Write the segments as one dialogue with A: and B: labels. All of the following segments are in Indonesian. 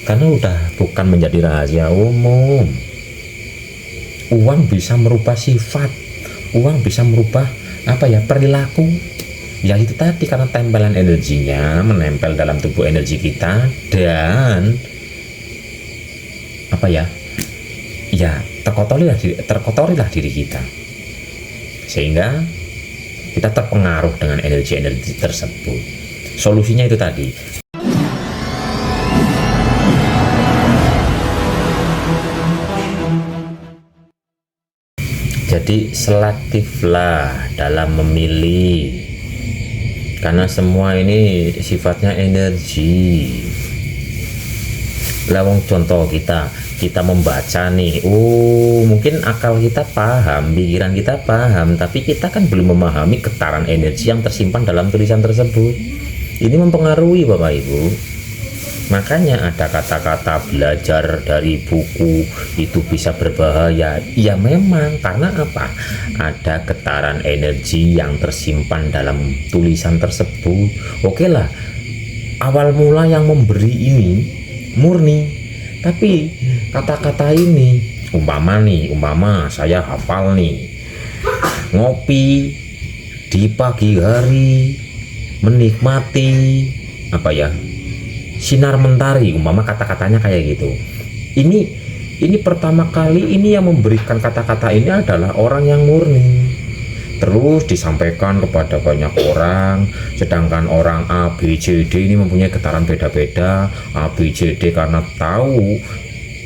A: karena udah bukan menjadi rahasia umum. Uang bisa merubah sifat, uang bisa merubah perilaku. Ya itu tadi, karena tempelan energinya menempel dalam tubuh energi kita, dan ya terkotorilah diri kita, sehingga kita terpengaruh dengan energi-energi tersebut. Solusinya itu tadi. Jadi selektiflah dalam memilih, karena semua ini sifatnya energi. Lawang contoh kita membaca nih, mungkin akal kita paham, pikiran kita paham, tapi kita kan belum memahami getaran energi yang tersimpan dalam tulisan tersebut. Ini mempengaruhi Bapak Ibu. Makanya ada kata-kata belajar dari buku itu bisa berbahaya. Ya memang, karena apa? Ada getaran energi yang tersimpan dalam tulisan tersebut. Oke lah, awal mula yang memberi ini murni, tapi kata-kata ini umpama saya hafal nih, ngopi di pagi hari, menikmati sinar mentari, umpama kata-katanya kayak gitu. Ini pertama kali ini yang memberikan kata-kata ini adalah orang yang murni, terus disampaikan kepada banyak orang, sedangkan orang A, B, C, D ini mempunyai getaran beda-beda. A, B, C, D karena tahu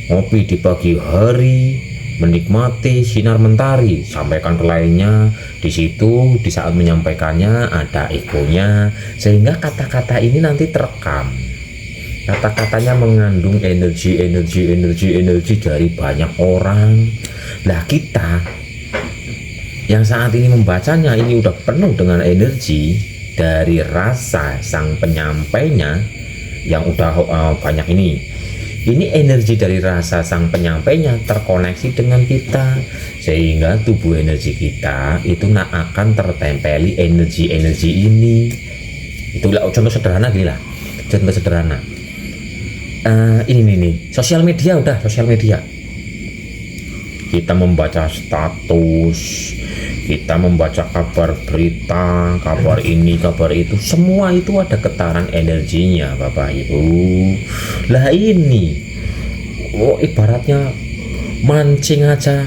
A: ngopi di pagi hari, menikmati sinar mentari, sampaikan ke lainnya. Di situ di saat menyampaikannya ada egonya, sehingga kata-kata ini nanti terekam. Kata-katanya mengandung energi dari banyak orang. Nah, kita yang saat ini membacanya ini udah penuh dengan energi dari rasa sang penyampainya yang udah banyak ini. Ini energi dari rasa sang penyampainya terkoneksi dengan kita, sehingga tubuh energi kita itu nggak akan tertempeli energi ini. Itulah contoh sederhana gini lah, contoh sederhana. Ini nih, sosial media kita membaca status, kita membaca kabar berita, kabar ini kabar itu, semua itu ada getaran energinya Bapak Ibu. Lah ini ibaratnya mancing aja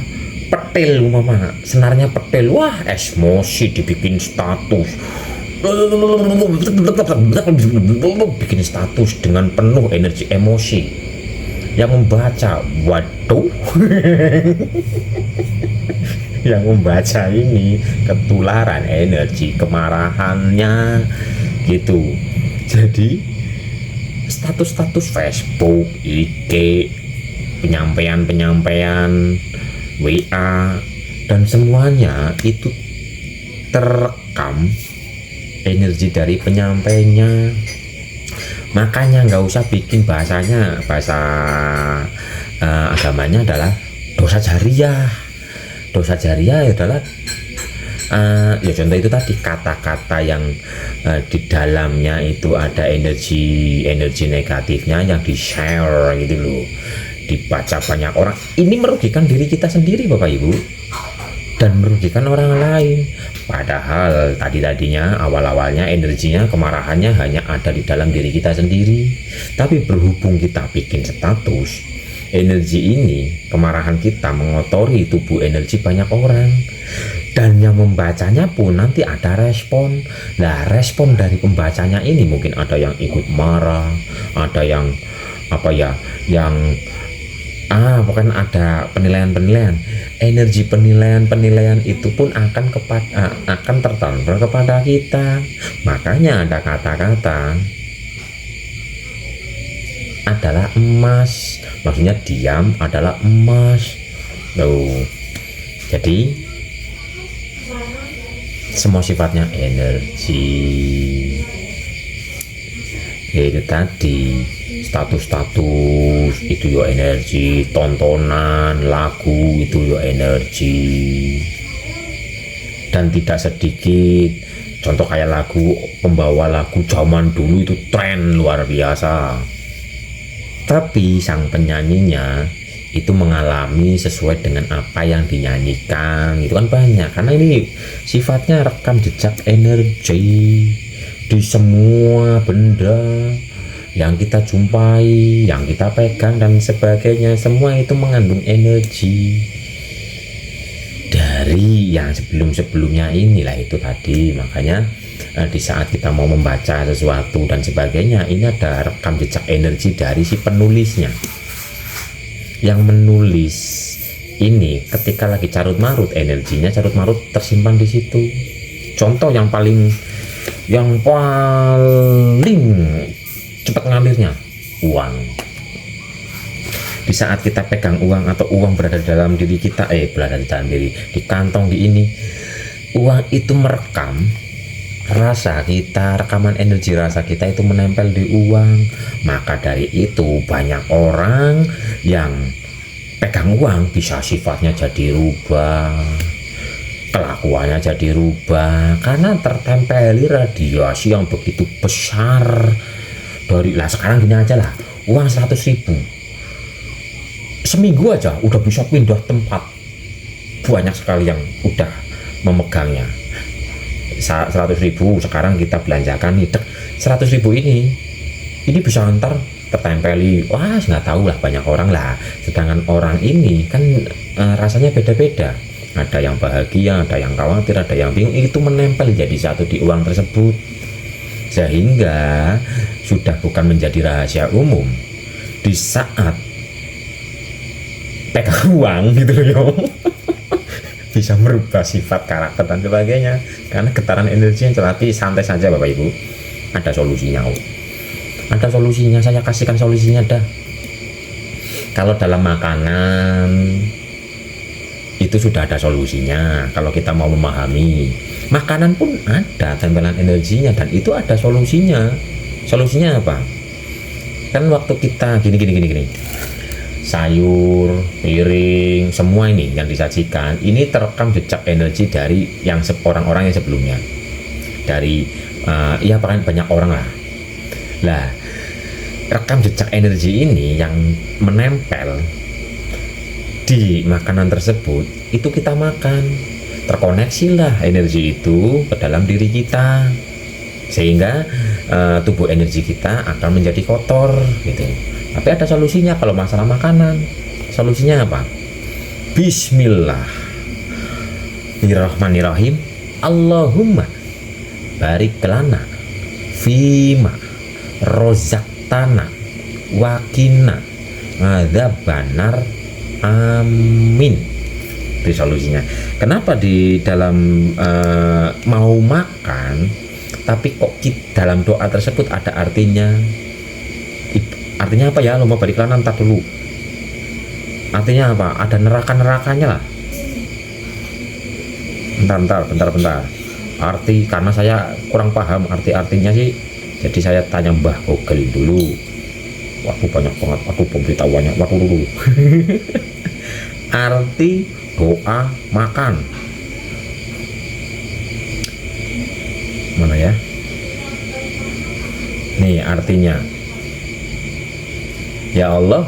A: petil, mama senarnya petil, wah emosi dibikin status, bikin status dengan penuh energi emosi. Yang membaca, waduh, yang membaca ini ketularan energi kemarahannya gitu. Jadi status-status Facebook, IG, penyampaian WA, dan semuanya itu terekam energi dari penyampainya. Makanya nggak usah bikin bahasa agamanya adalah dosa jariah. Dosa jariah adalah ya contoh itu tadi, kata-kata yang di dalamnya itu ada energi negatifnya yang di share gitu loh, dibaca banyak orang. Ini merugikan diri kita sendiri Bapak Ibu, dan merugikan orang lain. Padahal tadinya awal-awalnya energinya, kemarahannya hanya ada di dalam diri kita sendiri. Tapi berhubung kita bikin status, energi ini, kemarahan kita mengotori tubuh energi banyak orang, dan yang membacanya pun nanti ada respon. Nah, respon dari pembacanya ini mungkin ada yang ikut marah, ada yang bahkan ada penilaian energi, penilaian itu pun akan tertransfer kepada kita. Makanya ada kata-kata adalah emas, maksudnya diam adalah emas. Jadi semua sifatnya energi. Itu tadi, status itu yo energi, tontonan lagu itu yo energi. Dan tidak sedikit contoh kayak lagu, pembawa lagu zaman dulu itu tren luar biasa. Tapi sang penyanyinya itu mengalami sesuai dengan apa yang dinyanyikan, itu kan banyak, karena ini sifatnya rekam jejak energi di semua benda yang kita jumpai, yang kita pegang dan sebagainya, semua itu mengandung energi dari yang sebelum-sebelumnya inilah itu tadi. Makanya di saat kita mau membaca sesuatu dan sebagainya, ini ada rekam jejak energi dari si penulisnya. Yang menulis ini ketika lagi carut marut, energinya carut marut tersimpan di situ. Contoh yang paling cepat ngalirnya, uang. Di saat kita pegang uang atau uang berada di dalam diri kita, berada di dalam diri, di kantong di ini, uang itu merekam rasa kita, rekaman energi rasa kita itu menempel di uang. Maka dari itu banyak orang yang pegang uang bisa sifatnya jadi rubah, kelakuannya jadi rubah, karena tertempeli radiasi yang begitu besar dari lah. Sekarang gini aja lah, uang 100.000 seminggu aja udah bisa pindah tempat, banyak sekali yang udah memegangnya. 100.000 sekarang kita belanjakan nih, 100.000 ini bisa antar tertempeli, wah nggak tahu lah, banyak orang lah. Sedangkan orang ini kan rasanya beda-beda, ada yang bahagia, ada yang khawatir, ada yang bingung, itu menempel jadi satu di uang tersebut, sehingga sudah bukan menjadi rahasia umum di saat pegang uang gitu loh bisa merubah sifat, karakter dan sebagainya karena getaran energi yang tapi santai saja Bapak Ibu, ada solusinya. Ada solusinya, saya kasihkan solusinya dah. Kalau dalam makanan itu sudah ada solusinya, kalau kita mau memahami. Makanan pun ada tempelan energinya dan itu ada solusinya. Solusinya apa? Kan waktu kita gini, sayur, piring, semua ini yang disajikan, ini terekam jejak energi dari yang orang-orang yang sebelumnya, dari ya banyak orang lah. Lah, rekam jejak energi ini yang menempel di makanan tersebut, itu kita makan, terkoneksilah energi itu ke dalam diri kita, sehingga tubuh energi kita akan menjadi kotor gitu. Tapi ada solusinya kalau masalah makanan. Solusinya apa? Bismillahirrahmanirrahim. Allahumma barik lana fima rozaktana wakina adzabannar, amin. Itu solusinya. Kenapa di dalam mau makan tapi kok dalam doa tersebut ada artinya? Artinya apa ya? Lomba balik lana, ntar dulu. Artinya apa? Ada neraka-nerakanya lah. Bentar. Arti, karena saya kurang paham artinya sih. Jadi saya tanya Mbah Google dulu. Waktu banyak banget, aku pemberitahuannya. Waktu dulu. Arti doa makan. Mana ya? Nih artinya. Ya Allah,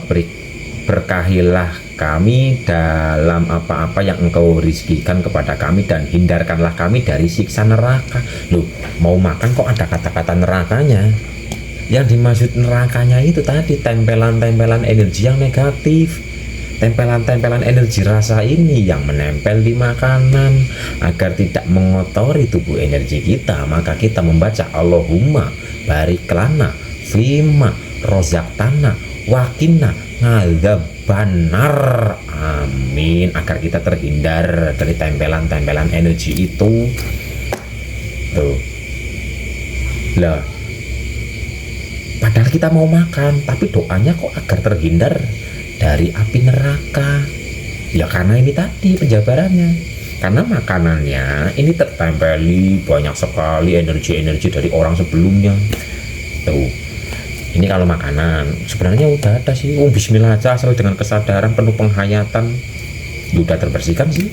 A: berkahilah kami dalam apa-apa yang Engkau rizkikan kepada kami dan hindarkanlah kami dari siksa neraka. Loh, mau makan kok ada kata-kata nerakanya? Yang dimaksud nerakanya itu tadi tempelan-tempelan energi yang negatif, tempelan-tempelan energi rasa ini yang menempel di makanan agar tidak mengotori tubuh energi kita. Maka kita membaca Allahumma barik lana fima rozaktana wakina ngadzabannar, amin, agar kita terhindar dari tempelan-tempelan energi itu. Tuh lah, padahal kita mau makan tapi doanya kok agar terhindar dari api neraka. Ya karena ini tadi penjabarannya, karena makanannya ini tertempeli banyak sekali energi-energi dari orang sebelumnya. Tuh, ini kalau makanan sebenarnya udah ada sih. Bismillah aja, asal dengan kesadaran penuh penghayatan udah terbersihkan sih.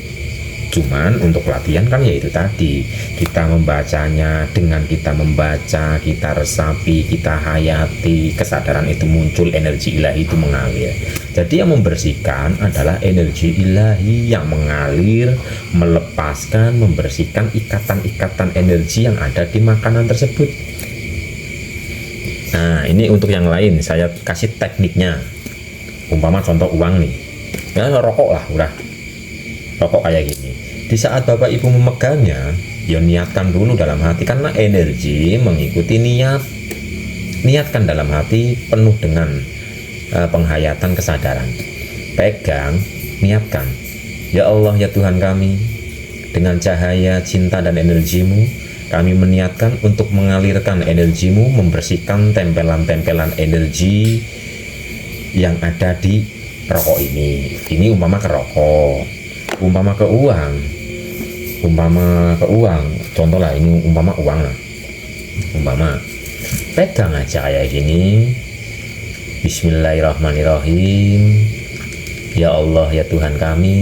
A: Cuman untuk latihan kan ya itu tadi, kita membacanya, dengan kita membaca, kita resapi, kita hayati, kesadaran itu muncul, energi ilahi itu mengalir. Jadi yang membersihkan adalah energi ilahi yang mengalir, melepaskan, membersihkan ikatan-ikatan energi yang ada di makanan tersebut. Nah, ini untuk yang lain saya kasih tekniknya. Umpama contoh uang nih, ya rokok lah, udah rokok kayak gini. Di saat Bapak Ibu memegangnya, ya niatkan dulu dalam hati, karena energi mengikuti niat. Niatkan dalam hati penuh dengan penghayatan kesadaran. Pegang, niatkan. Ya Allah, ya Tuhan kami, dengan cahaya cinta dan energimu, kami meniatkan untuk mengalirkan energimu, membersihkan tempelan-tempelan energi yang ada di rokok ini. Ini umpama ke rokok, umpama ke uang, contoh lah, ini umpama uang lah, umpama pegang aja kayak gini. Bismillahirrahmanirrahim. Ya Allah, ya Tuhan kami,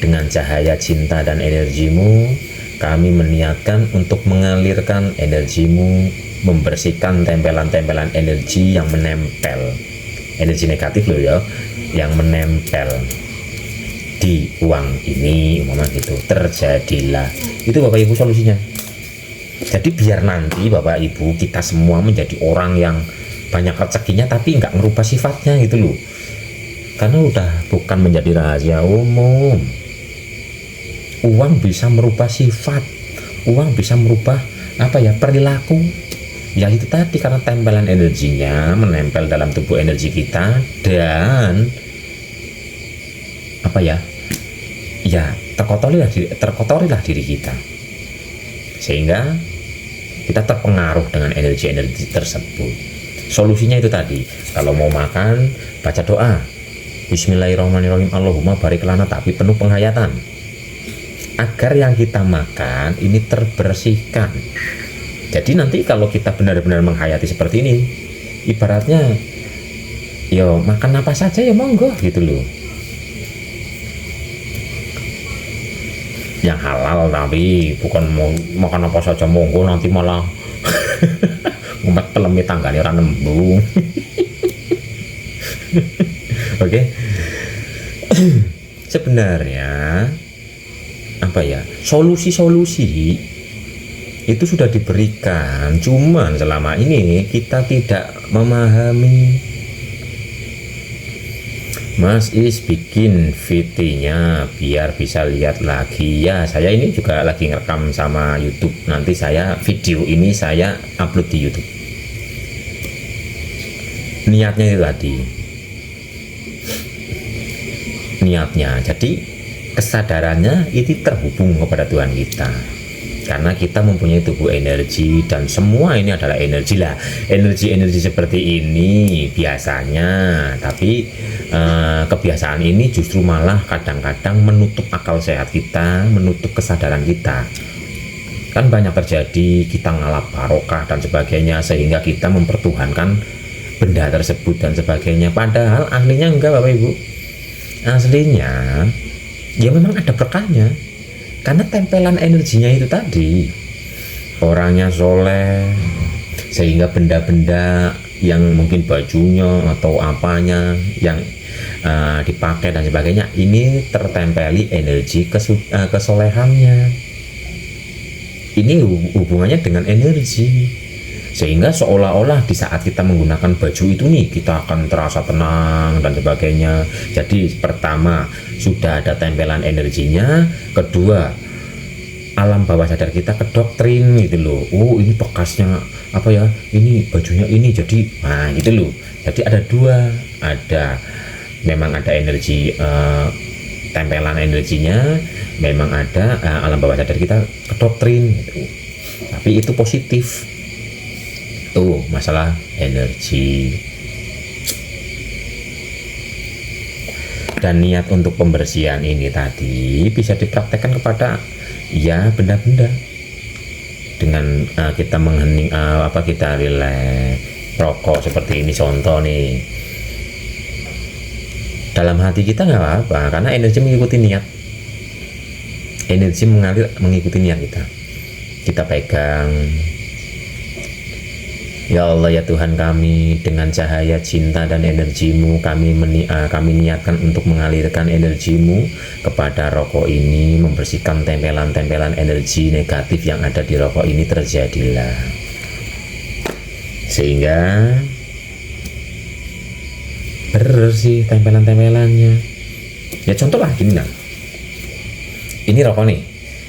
A: dengan cahaya cinta dan energimu, kami meniatkan untuk mengalirkan energimu, membersihkan tempelan-tempelan energi yang menempel, energi negatif loh ya, yang menempel di uang ini, umpama gitu. Terjadilah itu Bapak Ibu solusinya. Jadi biar nanti Bapak Ibu kita semua menjadi orang yang banyak rezekinya tapi nggak ngerubah sifatnya gitu loh, karena udah bukan menjadi rahasia umum. Uang bisa merubah sifat, uang bisa merubah perilaku. Ya itu tadi, karena tempelan energinya menempel dalam tubuh energi kita, dan terkotorilah diri kita, sehingga kita terpengaruh dengan energi-energi tersebut. Solusinya itu tadi, kalau mau makan baca doa Bismillahirrahmanirrahim, Allahumma barik lana, tapi penuh penghayatan, agar yang kita makan ini terbersihkan. Jadi nanti kalau kita benar-benar menghayati seperti ini, ibaratnya ya makan apa saja ya monggo gitu loh, yang halal, tapi bukan mau makan apa saja monggo, nanti malah ngumpet pelemi tanggane ora nembung. Oke. Sebenarnya solusi-solusi itu sudah diberikan, cuman selama ini kita tidak memahami. Mas Is bikin VT-nya biar bisa lihat lagi. Ya, saya ini juga lagi ngerekam sama YouTube. Nanti video ini saya upload di YouTube. Niatnya itu tadi. Niatnya. Jadi kesadarannya itu terhubung kepada Tuhan kita. Karena kita mempunyai tubuh energi, dan semua ini adalah energi lah. Energi-energi seperti ini biasanya, tapi kebiasaan ini justru malah kadang-kadang menutup akal sehat kita, menutup kesadaran kita. Kan banyak terjadi, kita ngalap barokah dan sebagainya, sehingga kita mempertuhankan benda tersebut dan sebagainya. Padahal aslinya enggak Bapak Ibu. Aslinya ya memang ada berkahnya, karena tempelan energinya itu tadi. Orangnya soleh, sehingga benda-benda yang mungkin bajunya atau apanya yang dipakai dan sebagainya ini tertempeli energi kesolehannya. Ini hubungannya dengan energi, sehingga seolah-olah di saat kita menggunakan baju itu nih, kita akan terasa tenang dan sebagainya. Jadi pertama sudah ada tempelan energinya, kedua alam bawah sadar kita kedoktrin gitu loh. Oh ini bekasnya ini bajunya ini, jadi gitu loh. Jadi ada dua, memang ada energi tempelan energinya, memang ada alam bawah sadar kita kedoktrin gitu. Tapi itu positif. Tuh masalah energi. Dan niat untuk pembersihan ini tadi bisa dipraktekkan kepada benda-benda, dengan kita menghening kita relax. Rokok seperti ini contoh nih, dalam hati kita nggak apa-apa, karena energi mengikuti niat. energi mengalir mengikuti niat kita. Kita pegang. Ya Allah ya Tuhan kami, dengan cahaya cinta dan energimu kami niatkan untuk mengalirkan energimu kepada rokok ini, membersihkan tempelan-tempelan energi negatif yang ada di rokok ini terjadilah, sehingga bersih tempelan-tempelannya. Ya contoh lah gini, nah ini rokok nih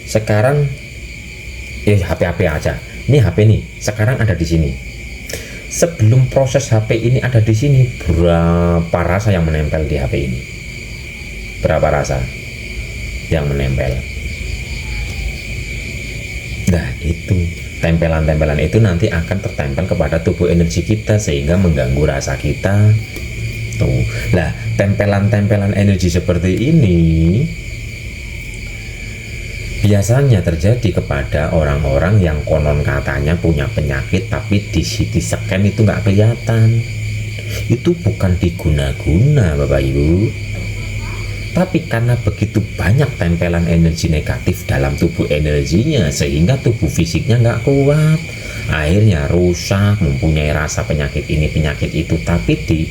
A: sekarang HP aja, ini HP nih sekarang ada di sini. Sebelum proses HP ini ada di sini, berapa rasa yang menempel di HP ini? Berapa rasa yang menempel? Nah itu tempelan-tempelan itu nanti akan tertempel kepada tubuh energi kita sehingga mengganggu rasa kita. Tuh, lah tempelan-tempelan energi seperti ini biasanya terjadi kepada orang-orang yang konon katanya punya penyakit tapi di CT scan itu nggak kelihatan. Itu bukan diguna-guna Bapak Ibu, tapi karena begitu banyak tempelan energi negatif dalam tubuh energinya sehingga tubuh fisiknya nggak kuat, akhirnya rusak, mempunyai rasa penyakit ini penyakit itu, tapi di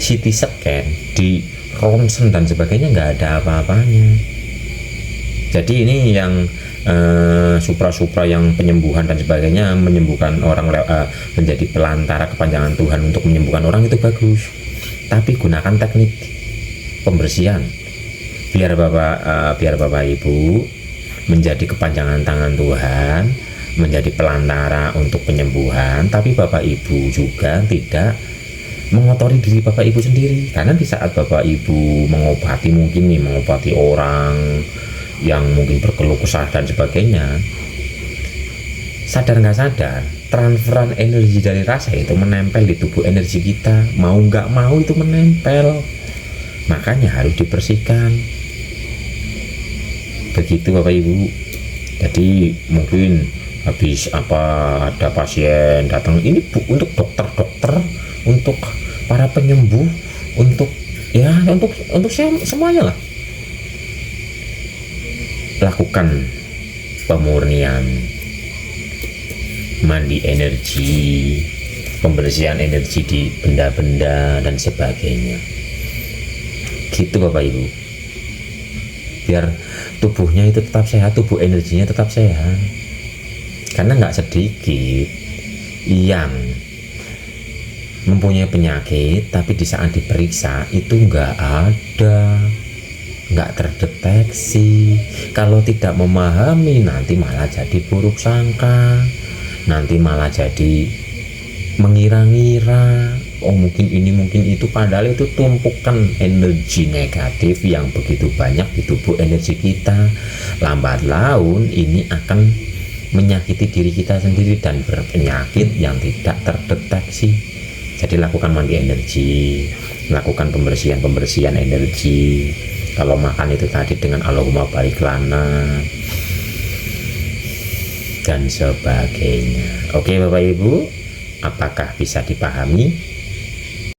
A: CT scan, di ronsen dan sebagainya nggak ada apa-apanya. Jadi ini yang supra-supra yang penyembuhan dan sebagainya, menyembuhkan orang menjadi pelantara kepanjangan Tuhan untuk menyembuhkan orang itu bagus, tapi gunakan teknik pembersihan biar Bapak Ibu menjadi kepanjangan tangan Tuhan, menjadi pelantara untuk penyembuhan, tapi Bapak Ibu juga tidak mengotori diri Bapak Ibu sendiri. Karena di saat Bapak Ibu mengobati, mungkin nih mengobati orang yang mungkin berkeluh kesah dan sebagainya, sadar nggak sadar transferan energi dari rasa itu menempel di tubuh energi kita, mau nggak mau itu menempel, makanya harus dibersihkan. Begitu Bapak Ibu. Jadi mungkin habis ada pasien datang, ini untuk dokter-dokter, untuk para penyembuh, untuk semuanya lah, lakukan pemurnian, mandi energi, pembersihan energi di benda-benda dan sebagainya. Gitu Bapak Ibu, biar tubuhnya itu tetap sehat, tubuh energinya tetap sehat. Karena nggak sedikit yang mempunyai penyakit tapi di saat diperiksa itu nggak ada, nggak terdeteksi. Kalau tidak memahami nanti malah jadi buruk sangka, nanti malah jadi mengira-ngira, oh mungkin ini mungkin itu, padahal itu tumpukan energi negatif yang begitu banyak di tubuh energi kita. Lambat laun ini akan menyakiti diri kita sendiri dan berpenyakit yang tidak terdeteksi. Jadi lakukan mandi energi, lakukan pembersihan energi. Kalau makan itu tadi dengan Allahumma barik lana dan sebagainya. Oke Bapak Ibu, apakah bisa dipahami?